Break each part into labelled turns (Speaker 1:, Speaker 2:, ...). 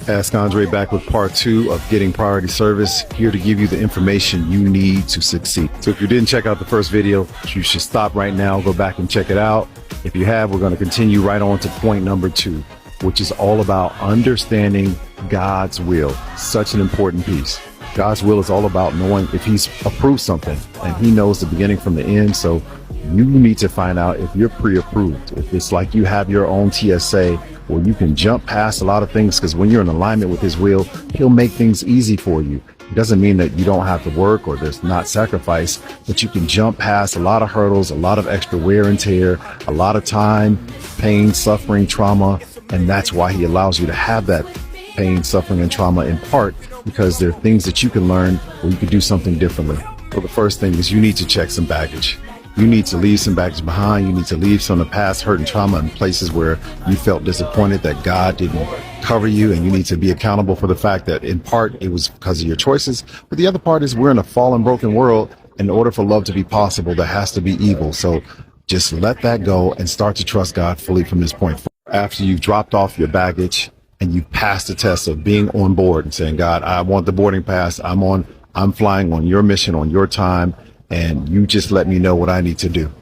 Speaker 1: Ask Andre back with part 2 of Getting Priority Service, here to give you the information you need to succeed. So if you didn't check out the first video, you should stop right now, go back and check it out. If you have, we're going to continue right on to point number 2, which is all about understanding God's will. Such an important piece. God's will is all about knowing if he's approved something, and he knows the beginning from the end. So you need to find out if you're pre-approved, if it's like you have your own TSA where you can jump past a lot of things, because when you're in alignment with his will, he'll make things easy for you. It doesn't mean that you don't have to work or there's not sacrifice, but you can jump past a lot of hurdles, a lot of extra wear and tear, a lot of time, pain, suffering, trauma. And that's why he allows you to have that pain, suffering, and trauma in part, because there are things that you can learn where you can do something differently. So the first thing is you need to check some baggage. You need to leave some baggage behind. You need to leave some of the past hurt and trauma in places where you felt disappointed that God didn't cover you, and you need to be accountable for the fact that in part it was because of your choices. But the other part is we're in a fallen, broken world. In order for love to be possible, there has to be evil. So just let that go and start to trust God fully from this point forward. After you've dropped off your baggage and you've passed the test of being on board and saying, God, I want the boarding pass. I'm flying on your mission, on your time, and you just let me know what I need to do.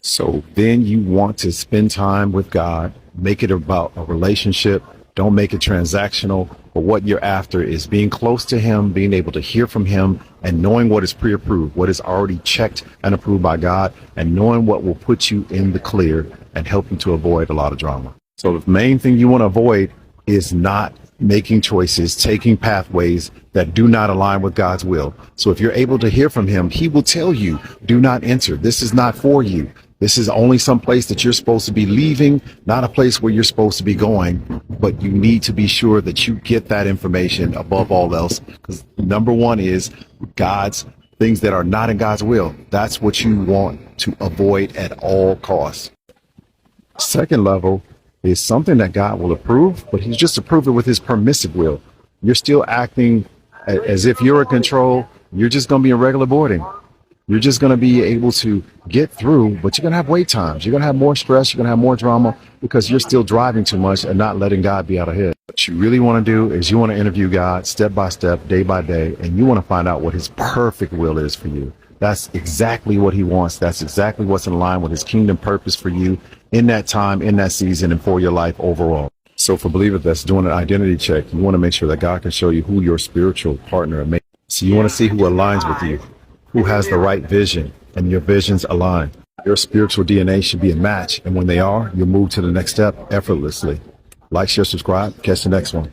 Speaker 1: So then you want to spend time with God, make it about a relationship. Don't make it transactional. But what you're after is being close to him, being able to hear from him, and knowing what is pre-approved, what is already checked and approved by God, and knowing what will put you in the clear and help you to avoid a lot of drama. So the main thing you want to avoid is not making choices, taking pathways that do not align with God's will. So if you're able to hear from him, he will tell you, do not enter. This is not for you. This is only some place that you're supposed to be leaving, not a place where you're supposed to be going. But you need to be sure that you get that information above all else, because number one is God's things that are not in God's will. That's what you want to avoid at all costs. Second level is something that God will approve, but he's just approved it with his permissive will. You're still acting as if you're in control. You're just going to be in regular boarding. You're just going to be able to get through, but you're going to have wait times. You're going to have more stress. You're going to have more drama because you're still driving too much and not letting God be out ahead. What you really want to do is you want to interview God step by step, day by day, and you want to find out what his perfect will is for you. That's exactly what he wants. That's exactly what's in line with his kingdom purpose for you in that time, in that season, and for your life overall. So for believers that's doing an identity check, you want to make sure that God can show you who your spiritual partner is. So you want to see who aligns with you, who has the right vision, and your visions align. Your spiritual DNA should be a match, and when they are, you'll move to the next step effortlessly. Like, share, subscribe. Catch the next one.